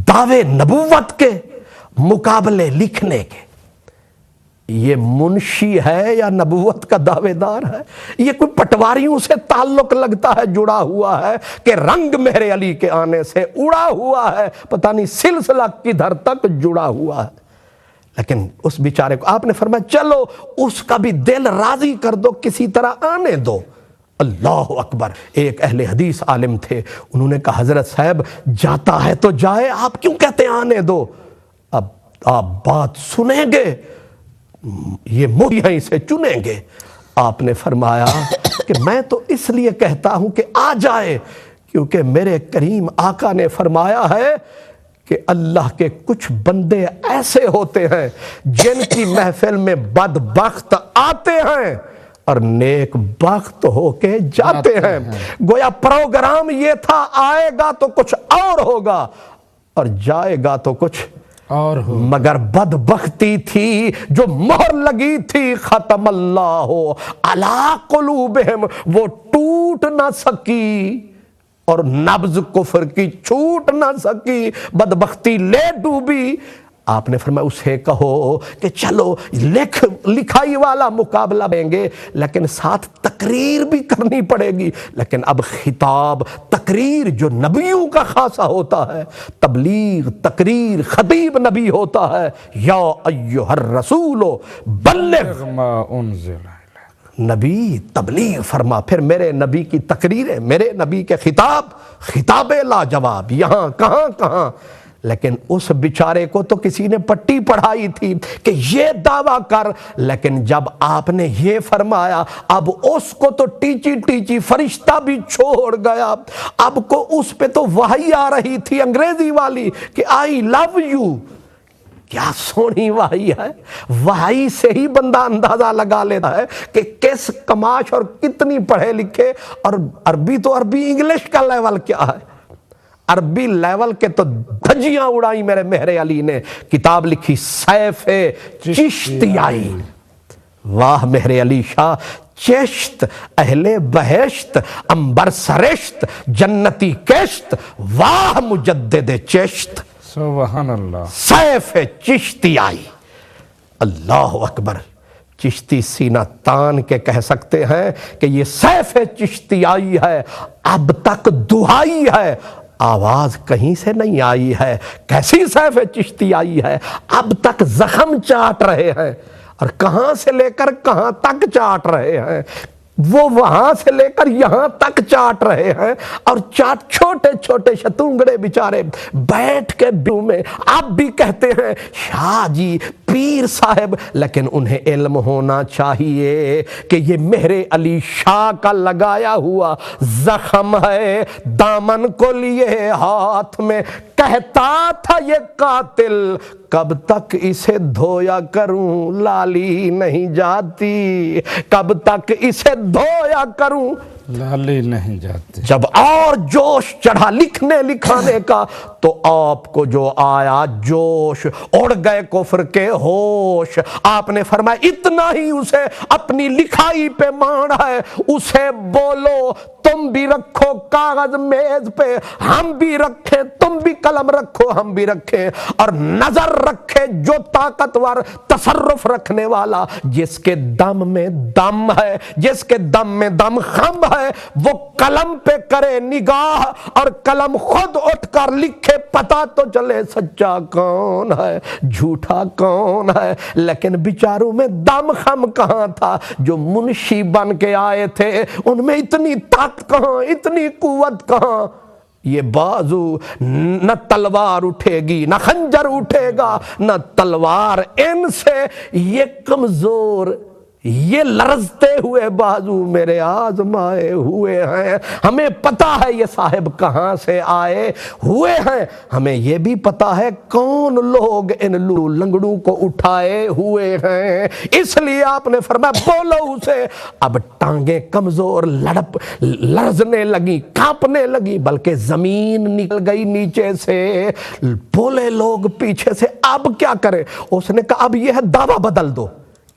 دعوے نبوت کے مقابلے لکھنے کے، یہ منشی ہے یا نبوت کا دعوے دار ہے؟ یہ کوئی پٹواریوں سے تعلق لگتا ہے جڑا ہوا ہے کہ رنگ میرے علی کے آنے سے اڑا ہوا ہے، پتہ نہیں سلسلہ کدھر تک جڑا ہوا ہے۔ لیکن اس بیچارے کو آپ نے فرمایا چلو اس کا بھی دل راضی کر دو، کسی طرح آنے دو۔ اللہ اکبر! ایک اہل حدیث عالم تھے، انہوں نے کہا حضرت صاحب جاتا ہے تو جائے، آپ کیوں کہتے ہیں آنے دو؟ اب آپ بات سنیں گے، یہ یہیں سے چنیں گے۔ آپ نے فرمایا کہ میں تو اس لیے کہتا ہوں کہ آ جائے، کیونکہ میرے کریم آقا نے فرمایا ہے کہ اللہ کے کچھ بندے ایسے ہوتے ہیں جن کی محفل میں بدبخت آتے ہیں اور نیک بخت ہو کے جاتے ہیں۔ گویا پروگرام یہ تھا آئے گا تو کچھ اور ہوگا اور جائے گا تو کچھ اور ہو، مگر بدبختی تھی جو مہر لگی تھی ختم اللہ علی قلوبہم، وہ ٹوٹ نہ سکی اور نبض کفر کی چھوٹ نہ سکی، بدبختی لے ڈوبی۔ آپ نے فرمایا اسے کہو کہ چلو لکھائی والا مقابلہ دیں گے لیکن ساتھ تقریر بھی کرنی پڑے گی۔ لیکن اب خطاب تقریر جو نبیوں کا خاصہ ہوتا ہے، تبلیغ تقریر خطیب نبی ہوتا ہے، یا ایھا الرسول بلغ ما انزل، نبی تبلیغ فرما۔ پھر میرے نبی کی تقریریں، میرے نبی کے خطاب لاجواب یہاں کہاں کہاں۔ لیکن اس بیچارے کو تو کسی نے پٹی پڑھائی تھی کہ یہ دعویٰ کر، لیکن جب آپ نے یہ فرمایا اب اس کو تو ٹیچی ٹیچی فرشتہ بھی چھوڑ گیا، اب کو اس پہ تو وحی آ رہی تھی انگریزی والی کہ آئی لو یو۔ کیا سونی وحی ہے! وحی سے ہی بندہ اندازہ لگا لیتا ہے کہ کس کماش اور کتنی پڑھے لکھے، اور عربی تو عربی، انگلش کا لیول کیا ہے! عربی لیول کے تو دھجیاں اڑائی میرے مہر علی نے، کتاب لکھی سیف چشتیائی۔ واہ مہر علی شاہ! چشت اہل بہشت، عنبر سرشت، جنتی کشت، واہ مجدد چشت، سبحان اللہ! سیف چشتیائی۔ اللہ اکبر! چشتی سینہ تان کے کہہ سکتے ہیں کہ یہ سیف چشتیائی ہے، اب تک دہائی ہے، آواز کہیں سے نہیں آئی ہے۔ کیسی سیف چشتیائی ہے! اب تک زخم چاٹ رہے ہیں، اور کہاں سے لے کر کہاں تک چاٹ رہے ہیں، وہ وہاں سے لے کر یہاں تک چاٹ رہے ہیں، اور چھوٹے چھوٹے شتونگڑے بیچارے بیٹھ کے بیو میں آپ بھی کہتے ہیں شاہ جی پیر صاحب، لیکن انہیں علم ہونا چاہیے کہ یہ مہر علی شاہ کا لگایا ہوا زخم ہے، دامن کو لیے ہاتھ میں کہتا تھا یہ قاتل کب تک اسے دھویا کروں، لالی نہیں جاتی، کب تک اسے دھویا کروں، لالی نہیں جاتی۔ جب اور جوش چڑھا لکھنے لکھانے کا تو آپ کو جو آیا جوش، اڑ گئے کفر کے ہوش۔ آپ نے فرمایا اتنا ہی اسے اپنی لکھائی پہ مان ہے، اسے بولو تم بھی رکھو کاغذ میز پہ، ہم بھی رکھیں، تم بھی قلم رکھو ہم بھی رکھیں، اور نظر رکھے جو طاقتور تصرف رکھنے والا، جس کے دم میں دم ہے، جس کے دم میں دم خم ہے، وہ قلم پہ کرے نگاہ اور قلم خود اٹھ کر لکھے، پتہ تو چلے سچا کون ہے جھوٹا کون ہے۔ لیکن بیچاروں میں دم خم کہاں تھا؟ جو منشی بن کے آئے تھے ان میں اتنی طاقت کہاں، اتنی قوت کہاں؟ یہ بازو نہ تلوار اٹھے گی نہ خنجر اٹھے گا، نہ تلوار ان سے، یہ کمزور، یہ لرزتے ہوئے بازو میرے آزمائے ہوئے ہیں۔ ہمیں پتا ہے یہ صاحب کہاں سے آئے ہوئے ہیں، ہمیں یہ بھی پتا ہے کون لوگ ان لنگڑوں کو اٹھائے ہوئے ہیں، اس لیے آپ نے فرمایا بولو اسے۔ اب ٹانگیں کمزور لرزنے لگی، کانپنے لگی، بلکہ زمین نکل گئی نیچے سے، بولے لوگ پیچھے سے اب کیا کرے؟ اس نے کہا اب یہ ہے دعویٰ بدل دو۔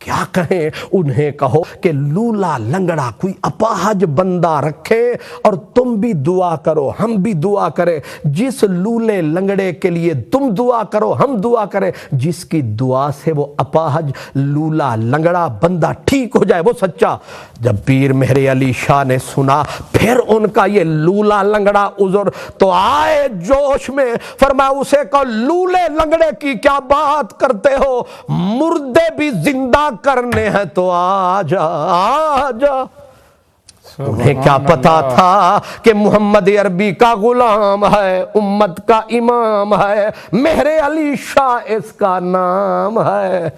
کیا کہیں؟ انہیں کہو کہ لولا لنگڑا کوئی اپاہج بندہ رکھے اور تم بھی دعا کرو ہم بھی دعا کریں، جس لولے لنگڑے کے لیے تم دعا کرو ہم دعا کریں، جس کی دعا سے وہ اپاہج لولا لنگڑا بندہ ٹھیک ہو جائے وہ سچا۔ جب پیر مہر علی شاہ نے سنا پھر ان کا یہ لولا لنگڑا عذر تو آئے جوش میں، فرمایا اسے کہو لولے لنگڑے کی کیا بات کرتے ہو، مردے بھی زندہ کرنے ہیں تو آجا آجا۔ انہیں کیا پتا تھا کہ محمد عربی کا غلام ہے، امت کا امام ہے، مہر علی شاہ اس کا نام ہے۔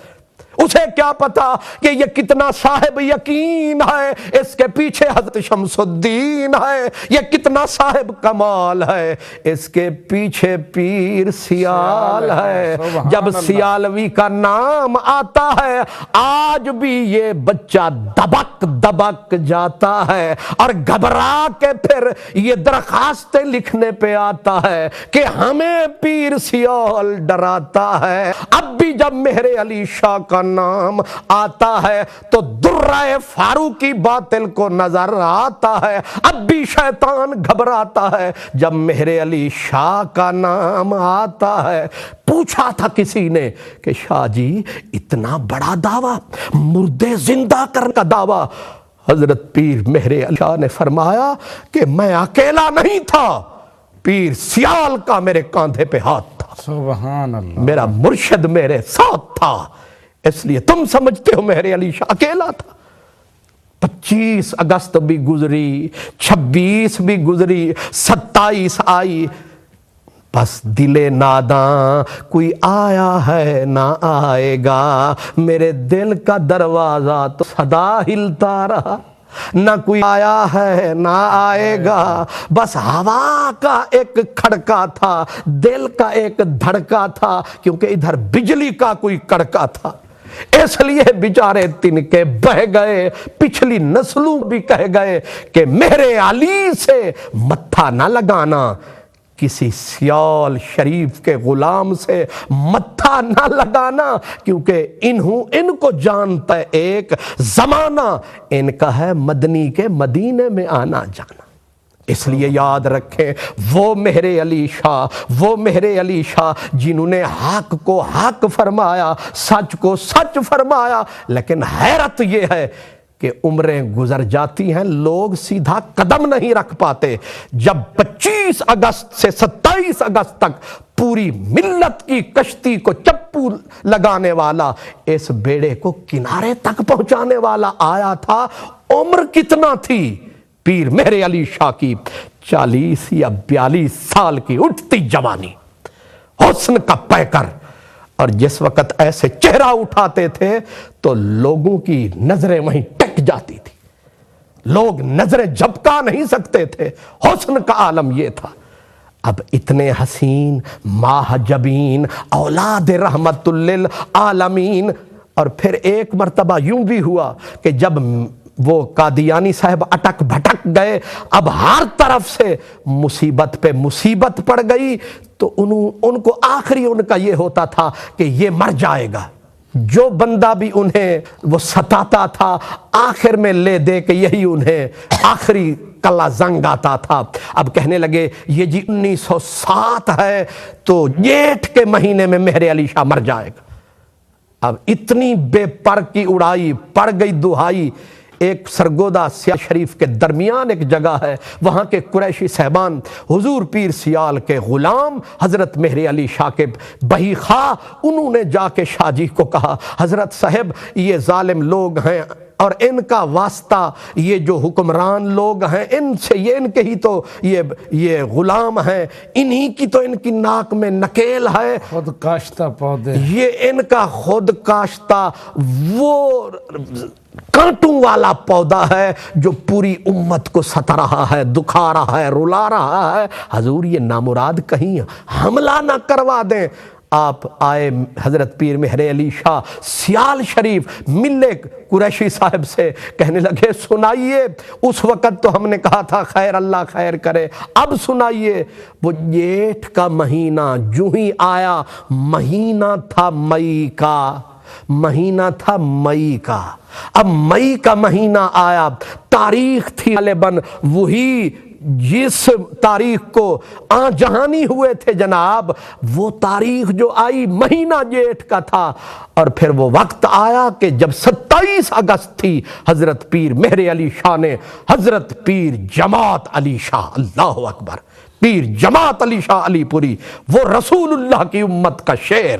اسے کیا پتا کہ یہ کتنا صاحب یقین ہے، اس کے پیچھے حضرت شمس الدین ہے، یہ کتنا صاحب کمال ہے، اس کے پیچھے پیر سیال ہے۔ جب سیالوی کا نام آتا ہے آج بھی یہ بچہ دبک دبک جاتا ہے اور گھبرا کے پھر یہ درخواستیں لکھنے پہ آتا ہے کہ ہمیں پیر سیال ڈراتا ہے۔ اب بھی جب مہر علی شاہ کا نام آتا ہے تو درہ فاروقی باطل کو نظر آتا ہے، اب بھی شیطان گھبراتا ہے جب مہر علی شاہ کا نام آتا ہے۔ پوچھا تھا کسی نے کہ شاہ جی اتنا بڑا دعویٰ، مردے زندہ کرنے کا دعویٰ؟ حضرت پیر مہر علی شاہ نے فرمایا کہ میں اکیلا نہیں تھا، پیر سیال کا میرے کاندھے پہ ہاتھ تھا، سبحان اللہ، میرا مرشد میرے ساتھ تھا، اس لیے تم سمجھتے ہو مہر علی شاہ اکیلا تھا۔ 25 اگست بھی گزری، 26 بھی گزری، 27 آئی، بس دل ناداں کوئی آیا ہے نہ آئے گا، میرے دل کا دروازہ تو سدا ہلتا رہا، نہ کوئی آیا ہے نہ آئے گا، بس ہوا کا ایک کھڑکا تھا، دل کا ایک دھڑکا تھا، کیونکہ ادھر بجلی کا کوئی کڑکا تھا، اس لیے بیچارے تن کے بہ گئے، پچھلی نسلوں بھی کہہ گئے کہ مہر علی سے متھا نہ لگانا، کسی سیال شریف کے غلام سے متھا نہ لگانا، کیونکہ ان کو جانتا ہے ایک زمانہ ان کا ہے مدنی کے مدینے میں آنا جانا۔ اس لیے یاد رکھیں وہ مہر علی شاہ جنہوں نے حق کو حق فرمایا، سچ کو سچ فرمایا، لیکن حیرت یہ ہے کہ عمریں گزر جاتی ہیں لوگ سیدھا قدم نہیں رکھ پاتے۔ جب 25 اگست سے 27 اگست تک پوری ملت کی کشتی کو چپو لگانے والا، اس بیڑے کو کنارے تک پہنچانے والا آیا تھا، عمر کتنا تھی پیر مہر علی شاہ کی؟ 40 یا 42 سال کی اٹھتی جوانی، حسن کا پیکر، اور جس وقت ایسے چہرہ اٹھاتے تھے تو لوگوں کی نظریں وہیں ٹک جاتی تھی، لوگ نظریں جھپکا نہیں سکتے تھے، حسن کا عالم یہ تھا۔ اب اتنے حسین ماہ جبین اولاد رحمت للعالمین، اور پھر ایک مرتبہ یوں بھی ہوا کہ جب وہ قادیانی صاحب اٹک بھٹک گئے، اب ہر طرف سے مصیبت پہ مصیبت پڑ گئی، تو ان کو آخری ان کا یہ ہوتا تھا کہ یہ مر جائے گا، جو بندہ بھی انہیں وہ ستاتا تھا آخر میں لے دے کہ یہی انہیں آخری کلا زنگ آتا تھا۔ اب کہنے لگے یہ جی 1907 ہے تو جیٹھ کے مہینے میں مہر علی شاہ مر جائے گا۔ اب اتنی بے پر کی اڑائی پڑ گئی دہائی۔ ایک سرگودا سیال شریف کے درمیان ایک جگہ ہے، وہاں کے قریشی صاحبان حضور پیر سیال کے غلام حضرت مہر علی شاہ کے بہی خواہ، انہوں نے جا کے شاہ جی کو کہا حضرت صاحب یہ ظالم لوگ ہیں اور ان کا واسطہ یہ جو حکمران لوگ ہیں ان سے، یہ ان کے ہی تو یہ غلام ہیں، انہی کی تو ان کی ناک میں نکیل ہے، خود کاشتہ پودے، یہ ان کا خود کاشتہ وہ کانٹوں والا پودا ہے جو پوری امت کو ستا رہا ہے، دکھا رہا ہے، رلا رہا ہے، حضور یہ نامراد کہیں حملہ نہ کروا دیں۔ آپ آئے حضرت پیر مہر علی شاہ سیال شریف ملے قریشی صاحب سے، کہنے لگے سنائیے، اس وقت تو ہم نے کہا تھا خیر اللہ خیر کرے، اب سنائیے۔ وہ جیٹھ کا مہینہ جو ہی آیا، مہینہ تھا مئی کا، مہینہ تھا مئی کا. اب مئی کا مہینہ آیا, تاریخ تھی غالباً وہی جس تاریخ کو آن جہانی ہوئے تھے جناب, وہ تاریخ جو آئی مہینہ جیٹھ کا تھا. اور پھر وہ وقت آیا کہ جب 27 اگست تھی, حضرت پیر مہر علی شاہ نے, حضرت پیر جماعت علی شاہ, اللہ اکبر, پیر جماعت علی شاہ علی پوری, وہ رسول اللہ کی امت کا شیر,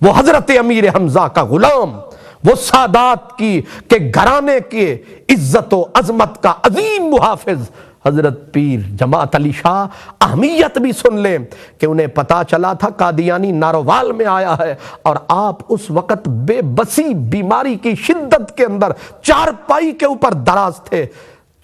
وہ حضرت امیر حمزہ کا غلام, وہ سادات کی کے گھرانے کے عزت و عظمت کا عظیم محافظ حضرت پیر جماعت علی شاہ. اہمیت بھی سن لیں کہ انہیں پتا چلا تھا قادیانی ناروال میں آیا ہے, اور آپ اس وقت بے بسی بیماری کی شدت کے اندر چارپائی کے اوپر دراز تھے,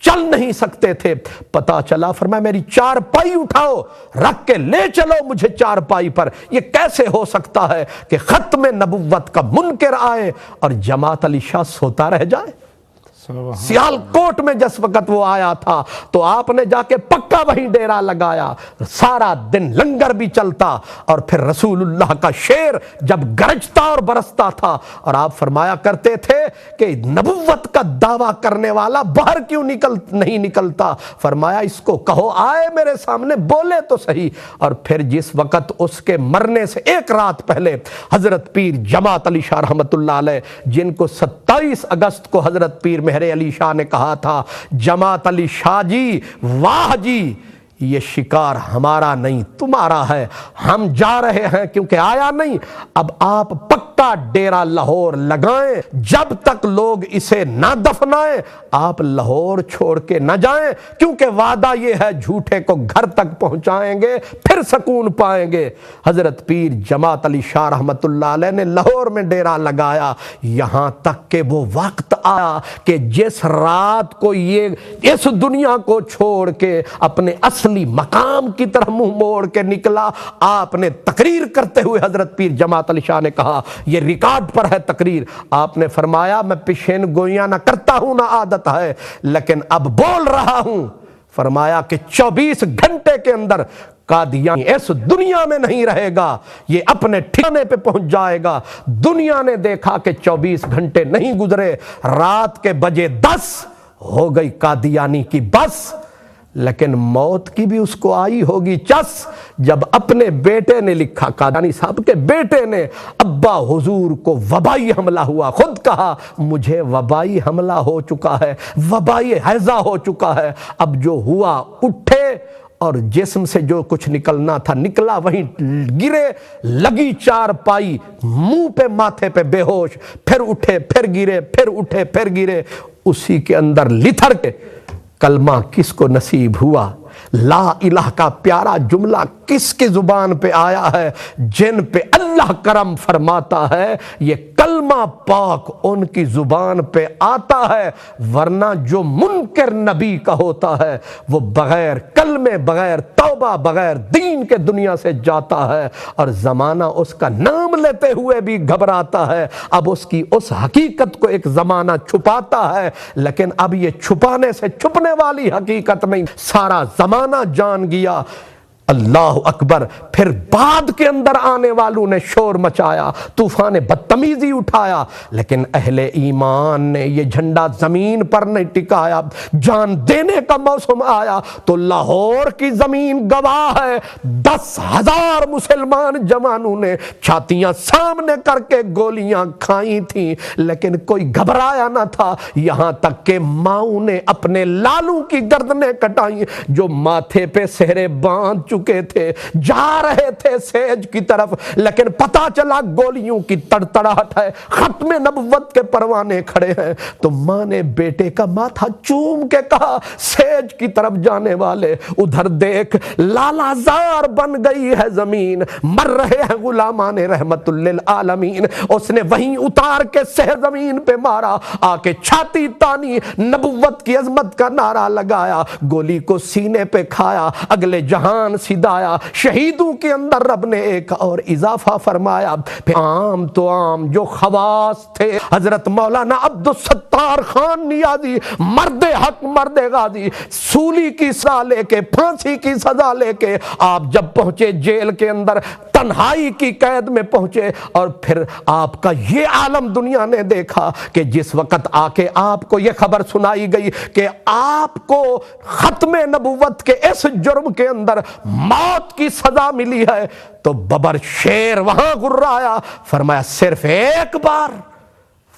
چل نہیں سکتے تھے. پتا چلا, فرمایا میری چارپائی اٹھاؤ, رکھ کے لے چلو مجھے چارپائی پر. یہ کیسے ہو سکتا ہے کہ ختم نبوت کا منکر آئے اور جماعت علی شاہ سوتا رہ جائے؟ سیالکوٹ میں جس وقت وہ آیا تھا تو آپ نے جا کے پکا وہیں ڈیرا لگایا, سارا دن لنگر بھی چلتا, اور پھر رسول اللہ کا شیر جب گرجتا اور برستا تھا, اور آپ فرمایا کرتے تھے کہ نبوت کا دعویٰ کرنے والا باہر کیوں نہیں نکلتا؟ فرمایا اس کو کہو آئے میرے سامنے, بولے تو صحیح. اور پھر جس وقت اس کے مرنے سے ایک رات پہلے حضرت پیر جماعت علی شاہ رحمت اللہ علیہ, جن کو 27 اگست کو حضرت پیر مہر علی شاہ نے کہا تھا, جماعت علی شاہ جی, واہ جی, یہ شکار ہمارا نہیں تمہارا ہے, ہم جا رہے ہیں کیونکہ آیا نہیں. اب آپ پکا ڈیرا لاہور لگائیں, جب تک لوگ اسے نہ دفنائیں آپ لاہور چھوڑ کے نہ جائیں, کیونکہ وعدہ یہ ہے جھوٹے کو گھر تک پہنچائیں گے پھر سکون پائیں گے. حضرت پیر جماعت علی شاہ رحمت اللہ علیہ نے لاہور میں ڈیرا لگایا, یہاں تک کہ وہ وقت آیا کہ جس رات کو یہ اس دنیا کو چھوڑ کے اپنے اصلی مقام کی طرح منہ موڑ کے نکلا, آپ نے تقریر کرتے ہوئے حضرت پیر جماعت علی شاہ نے کہا, یہ ریکارڈ پر ہے تقریر, آپ نے فرمایا میں پیشین گوئیاں نہ کرتا ہوں نہ عادت ہے, لیکن اب بول رہا ہوں. فرمایا کہ 24 گھنٹے کے اندر قادیانی اس دنیا میں نہیں رہے گا, یہ اپنے ٹھکانے پہ پہنچ جائے گا. دنیا نے دیکھا کہ 24 گھنٹے نہیں گزرے, رات کے بجے 10 ہو گئی قادیانی کی بس, لیکن موت کی بھی اس کو آئی ہوگی چس, جب اپنے بیٹے نے لکھا, قادیانی صاحب کے بیٹے نے, ابا حضور کو وبائی حملہ ہوا, خود کہا مجھے وبائی حملہ ہو چکا ہے, وبائی ہیضہ ہو چکا ہے. اب جو ہوا, اٹھے اور جسم سے جو کچھ نکلنا تھا نکلا, وہیں گرے, لگی چارپائی, منہ پہ ماتھے پہ بے ہوش, پھر اٹھے پھر گرے, پھر اٹھے پھر گرے. اسی کے اندر لتھڑ کے کلمہ کس کو نصیب ہوا؟ لا الہ کا پیارا جملہ کس کی زبان پہ آیا ہے؟ جن پہ اللہ کرم فرماتا ہے یہ کلمہ پاک ان کی زبان پہ آتا ہے, ورنہ جو منکر نبی کا ہوتا ہے وہ بغیر کلمے, بغیر توبہ, بغیر دین کے دنیا سے جاتا ہے, اور زمانہ اس کا نام لیتے ہوئے بھی گھبراتا ہے. اب اس کی اس حقیقت کو ایک زمانہ چھپاتا ہے, لیکن اب یہ چھپانے سے چھپنے والی حقیقت نہیں, سارا زمانہ جان گیا. اللہ اکبر. پھر بعد کے اندر آنے والوں نے شور مچایا, طوفان بدتمیزی اٹھایا, لیکن اہل ایمان نے یہ جھنڈا زمین پر نہیں ٹکایا. جان دینے کا موسم آیا تو لاہور کی زمین گواہ ہے, 10,000 مسلمان جوانوں نے چھاتیاں سامنے کر کے گولیاں کھائی تھیں, لیکن کوئی گھبرایا نہ تھا. یہاں تک کہ ماؤں نے اپنے لالوں کی گردنیں کٹائیں جو ماتھے پہ سہرے باندھ چکے تھے, جا رہے تھے سیج کی طرف, لیکن پتا چلا گولیوں کی تڑتڑاہٹ ہے, ختم نبوت کے پروانے کھڑے ہیں. تو ماں نے بیٹے کا ماتھا چوم کے کہا, سیج کی طرف جانے والے ادھر دیکھ, لالا زار بن گئی ہے زمین, مر رہے ہیں غلامان رحمت للعالمین. اس نے وہیں اتار کے سہ زمین پہ مارا, آ کے چھاتی تانی, نبوت کی عظمت کا نعرہ لگایا, گولی کو سینے پہ کھایا, اگلے جہان سدایا، شہیدوں کے اندر رب نے ایک اور اضافہ فرمایا۔ پھر عام تو عام جو خواص تھے، حضرت مولانا عبدالستار خان نیازی مرد حق مرد غازی سولی کی سزا لے کے، پھانسی کی سزا لے کے آپ جب پہنچے جیل کے اندر، تنہائی کی قید میں پہنچے، اور پھر آپ کا یہ عالم دنیا نے دیکھا کہ جس وقت آ کے آپ کو یہ خبر سنائی گئی کہ آپ کو ختم نبوت کے اس جرم کے اندر موت کی سزا ملی ہے، تو ببر شیر وہاں گرایا، فرمایا صرف ایک بار،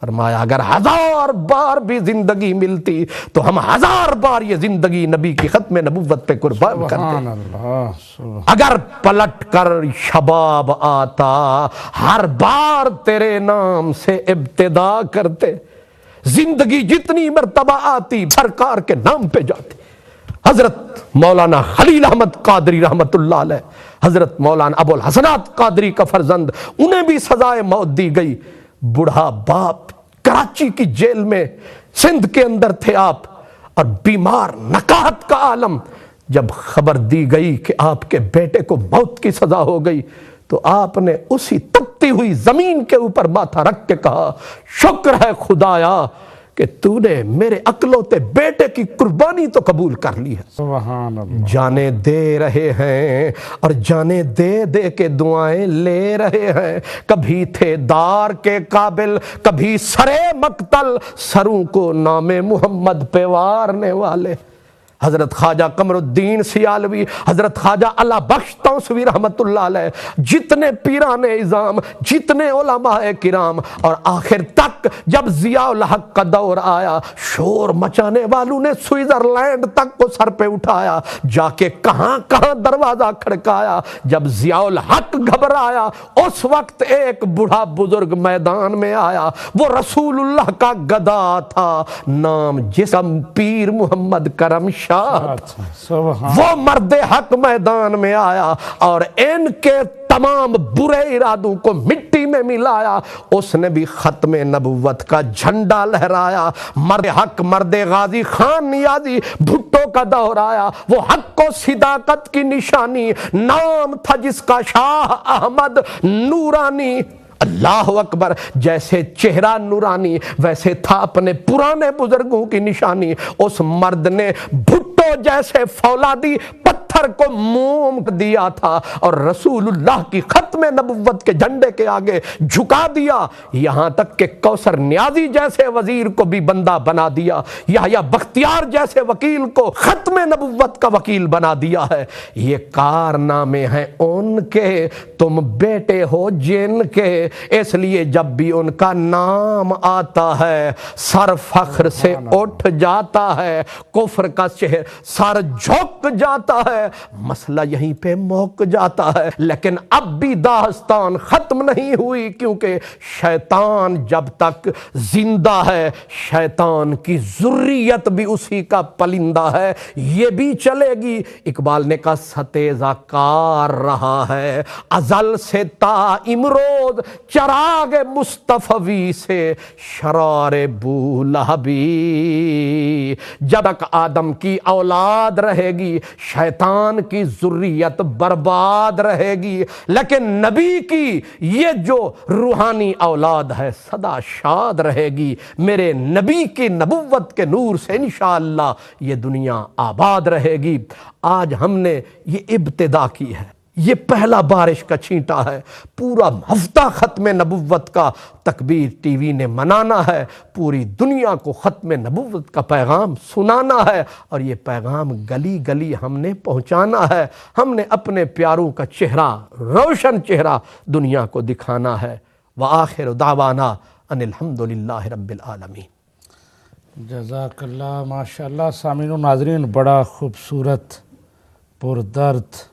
فرمایا اگر 1000 بار بھی زندگی ملتی تو ہم 1000 بار یہ زندگی نبی کی ختم نبوت پہ قربان کرتے۔ سبحان اللہ، اگر پلٹ کر شباب آتا ہر بار تیرے نام سے ابتدا کرتے، زندگی جتنی مرتبہ آتی سرکار کے نام پہ جاتی۔ حضرت مولانا خلیل احمد قادری رحمت اللہ علیہ، حضرت مولانا ابو الحسنات قادری کا فرزند، انہیں بھی سزائے موت دی گئی۔ بوڑھا باپ کراچی کی جیل میں، سندھ کے اندر تھے آپ، اور بیمار، نکاہت کا عالم۔ جب خبر دی گئی کہ آپ کے بیٹے کو موت کی سزا ہو گئی تو آپ نے اسی تپتی ہوئی زمین کے اوپر ماتھا رکھ کے کہا، شکر ہے خدایا کہ تو نے میرے اکلوتے بیٹے کی قربانی تو قبول کر لی ہے۔ سبحان اللہ، جانے دے رہے ہیں اور جانے دے دے کے دعائیں لے رہے ہیں، کبھی تھے دار کے قابل، کبھی سرے مقتل، سروں کو نام محمد پہ وارنے والے۔ حضرت خواجہ قمر الدین سیالوی، حضرت خواجہ اللہ بخش توسوی رحمت اللہ علیہ، جتنے پیران اعظام، جتنے علماء کرام، اور آخر تک جب ضیاء الحق کا دور آیا، شور مچانے والوں نے سوئٹزرلینڈ تک کو سر پہ اٹھایا، جا کے کہاں کہاں دروازہ کھڑکایا۔ جب ضیاء الحق گھبرایا، اس وقت ایک بوڑھا بزرگ میدان میں آیا، وہ رسول اللہ کا گدا تھا، نام جسم پیر محمد کرم شاہ۔ سبحان، وہ مرد حق میدان میں آیا اور ان کے تمام برے ارادوں کو مٹی میں ملایا۔ اس نے بھی ختم نبوت کا جھنڈا لہرایا۔ مرد حق مرد غازی خان نیازی بھٹو کا دور آیا، وہ حق و صداقت کی نشانی، نام تھا جس کا شاہ احمد نورانی۔ اللہ اکبر، جیسے چہرہ نورانی ویسے تھا اپنے پرانے بزرگوں کی نشانی۔ اس مرد نے بھٹو جیسے فولادی پتھر کو موم دیا تھا اور رسول اللہ کی ختم نبوت کے جھنڈے کے آگے جھکا دیا، یہاں تک کہ کوثر نیازی جیسے وزیر کو بھی بندہ بنا دیا، یحییٰ بختیار جیسے وکیل کو ختم نبوت کا وکیل بنا دیا ہے۔ یہ کارنامے ہیں ان کے، تم بیٹے ہو جن کے، اس لیے جب بھی ان کا نام آتا ہے سر فخر سے اٹھ جاتا ہے، کفر کا سر جھک جاتا ہے، مسئلہ یہیں پہ موک جاتا ہے۔ لیکن اب بھی داستان ختم نہیں ہوئی، کیونکہ شیطان جب تک زندہ ہے، شیطان کی ذریت بھی اسی کا پلندہ ہے، یہ بھی چلے گی۔ اقبال نے کہا ستیزہ کار رہا ہے ازل سے تا امروز، چراغ مصطفی سے شرار بولہبی۔ جب تک آدم کی اولاد رہے گی، شیطان کی ذریت برباد رہے گی، لیکن نبی کی یہ جو روحانی اولاد ہے سدا شاد رہے گی۔ میرے نبی کی نبوت کے نور سے انشاءاللہ یہ دنیا آباد رہے گی۔ آج ہم نے یہ ابتدا کی ہے، یہ پہلا بارش کا چھینٹا ہے، پورا ہفتہ ختم نبوت کا تکبیر ٹی وی نے منانا ہے، پوری دنیا کو ختم نبوت کا پیغام سنانا ہے، اور یہ پیغام گلی گلی ہم نے پہنچانا ہے۔ ہم نے اپنے پیاروں کا چہرہ، روشن چہرہ دنیا کو دکھانا ہے۔ وآخر دعوانا ان الحمدللہ رب العالمین۔ جزاک اللہ، ماشاءاللہ۔ سامعین و ناظرین، بڑا خوبصورت، پردرد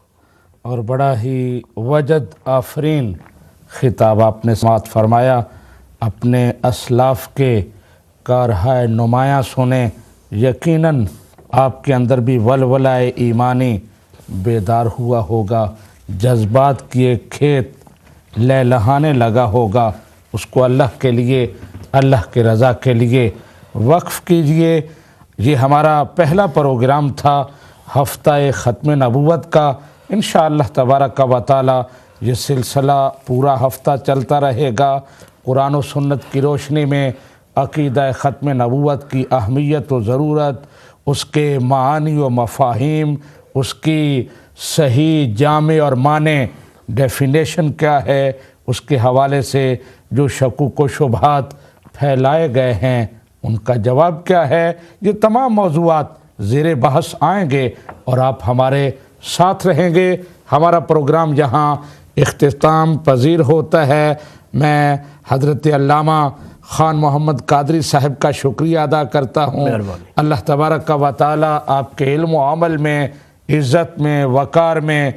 اور بڑا ہی وجد آفرین خطاب آپ نے سماعت فرمایا۔ اپنے اسلاف کے کارہائے نمایاں سنیں، یقیناً آپ کے اندر بھی ولولہ ایمانی بیدار ہوا ہوگا، جذبات کی ایک کھیت لہلہانے لگا ہوگا، اس کو اللہ کے لیے، اللہ کے رضا کے لیے وقف کیجئے۔ یہ ہمارا پہلا پروگرام تھا ہفتہ ختم نبوت کا۔ انشاءاللہ تبارک و تعالی یہ سلسلہ پورا ہفتہ چلتا رہے گا۔ قرآن و سنت کی روشنی میں عقیدہ ختم نبوت کی اہمیت و ضرورت، اس کے معانی و مفاہیم، اس کی صحیح جامع اور معنی ڈیفینیشن کیا ہے، اس کے حوالے سے جو شکوک و شبہات پھیلائے گئے ہیں ان کا جواب کیا ہے، یہ تمام موضوعات زیر بحث آئیں گے اور آپ ہمارے ساتھ رہیں گے۔ ہمارا پروگرام یہاں اختتام پذیر ہوتا ہے۔ میں حضرت علامہ خان محمد قادری صاحب کا شکریہ ادا کرتا ہوں۔ اللہ تبارک و تعالی آپ کے علم و عمل میں، عزت میں، وقار میں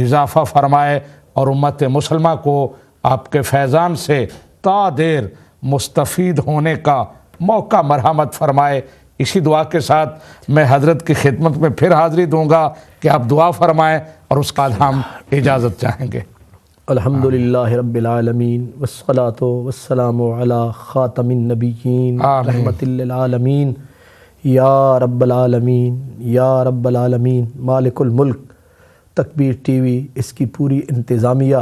اضافہ فرمائے اور امت مسلمہ کو آپ کے فیضان سے تا دیر مستفید ہونے کا موقع مرحمت فرمائے۔ اسی دعا کے ساتھ میں حضرت کی خدمت میں پھر حاضری دوں گا کہ آپ دعا فرمائیں اور اس کا ہم اجازت چاہیں گے۔ الحمدللہ رب العالمین والصلاة والسلام علی خاتم النبیین رحمت للعالمین یا رب العالمین یا رب العالمین مالک الملک۔ تکبیر ٹی وی، اس کی پوری انتظامیہ،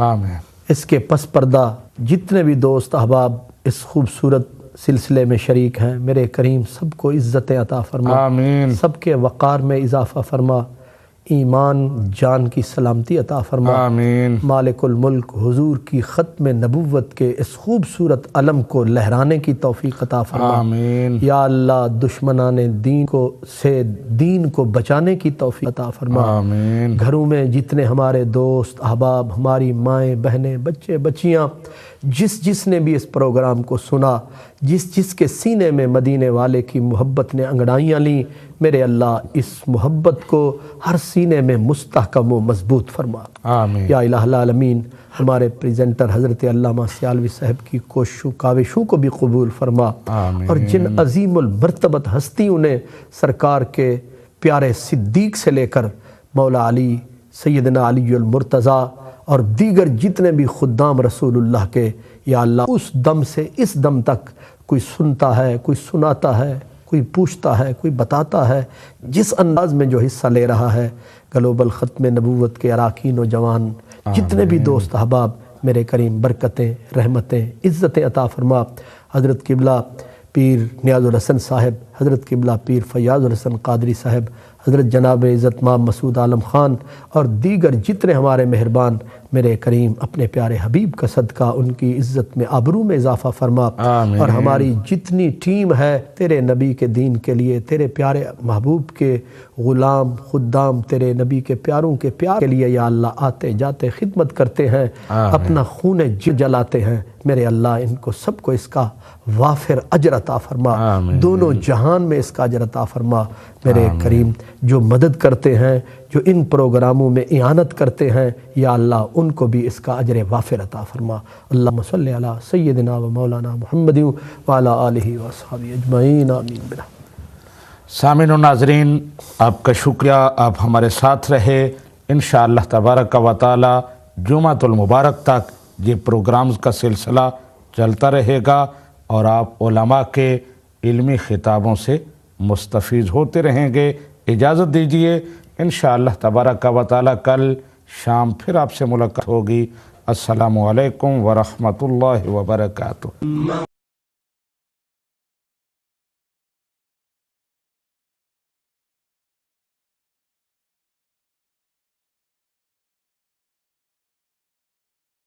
آمین، اس کے پس پردہ جتنے بھی دوست احباب اس خوبصورت سلسلے میں شریک ہیں، میرے کریم سب کو عزت عطا فرما، آمین، سب کے وقار میں اضافہ فرما، ایمان جان کی سلامتی عطا فرما، آمین، مالک الملک حضور کی ختم نبوت کے اس خوبصورت علم کو لہرانے کی توفیق عطا فرما، آمین، یا اللہ دشمنان دین سے دین کو بچانے کی توفیق عطا فرما، آمین، گھروں میں جتنے ہمارے دوست احباب، ہماری مائیں بہنیں، بچے بچیاں، جس نے بھی اس پروگرام کو سنا، جس کے سینے میں مدینے والے کی محبت نے انگڑائیاں لیں، میرے اللہ اس محبت کو ہر سینے میں مستحکم و مضبوط فرما، آمین، یا الہ العالمین۔ ہمارے پریزنٹر حضرت علامہ سیالوی صاحب کی کوششوں کاوشوں کو بھی قبول فرما، آمین، اور جن عظیم المرتبت ہستیوں نے سرکار کے پیارے صدیق سے لے کر مولا علی، سیدنا علی المرتضیٰ اور دیگر جتنے بھی خدام رسول اللہ کے، یا اللہ اس دم سے اس دم تک کوئی سنتا ہے، کوئی سناتا ہے، کوئی پوچھتا ہے، کوئی بتاتا ہے، جس انداز میں جو حصہ لے رہا ہے گلوبل ختم نبوت کے اراکین و جوان، جتنے بھی دوست احباب، میرے کریم برکتیں، رحمتیں، عزتیں عطا فرما۔ حضرت قبلہ پیر نیاز الحسن صاحب، حضرت قبلہ پیر فیاض الحسن قادری صاحب، حضرت جناب عزت مام مسعود عالم خان اور دیگر جتنے ہمارے مہربان، میرے کریم اپنے پیارے حبیب کا صدقہ ان کی عزت میں آبرو میں اضافہ فرما، آمین، اور ہماری جتنی ٹیم ہے تیرے نبی کے دین کے لیے، تیرے پیارے محبوب کے غلام خدام، تیرے نبی کے پیاروں کے پیار کے لیے، یا اللہ آتے جاتے خدمت کرتے ہیں، اپنا خون جلاتے ہیں، میرے اللہ ان کو سب کو اس کا وافر اجر عطا فرما، آمین، دونوں جہان میں اس کا اجر عطا فرما، میرے کریم جو مدد کرتے ہیں، جو ان پروگراموں میں اعانت کرتے ہیں، یا اللہ ان کو بھی اس کا اجر وافر عطا فرما۔ اللہم صلی علی سیدنا و مولانا محمد وعلی آلہ وصحبہ اجمعین، آمین برحمتک۔ سامعین و ناظرین، آپ کا شکریہ، آپ ہمارے ساتھ رہے۔ انشاءاللہ تبارک و تعالی جمعۃ المبارک تک یہ پروگرامز کا سلسلہ چلتا رہے گا اور آپ علماء کے علمی خطابوں سے مستفیض ہوتے رہیں گے۔ اجازت دیجیے، انشاءاللہ تبارک و تعالی کل شام پھر آپ سے ملاقات ہوگی۔ السلام علیکم ورحمۃ اللہ وبرکاتہ۔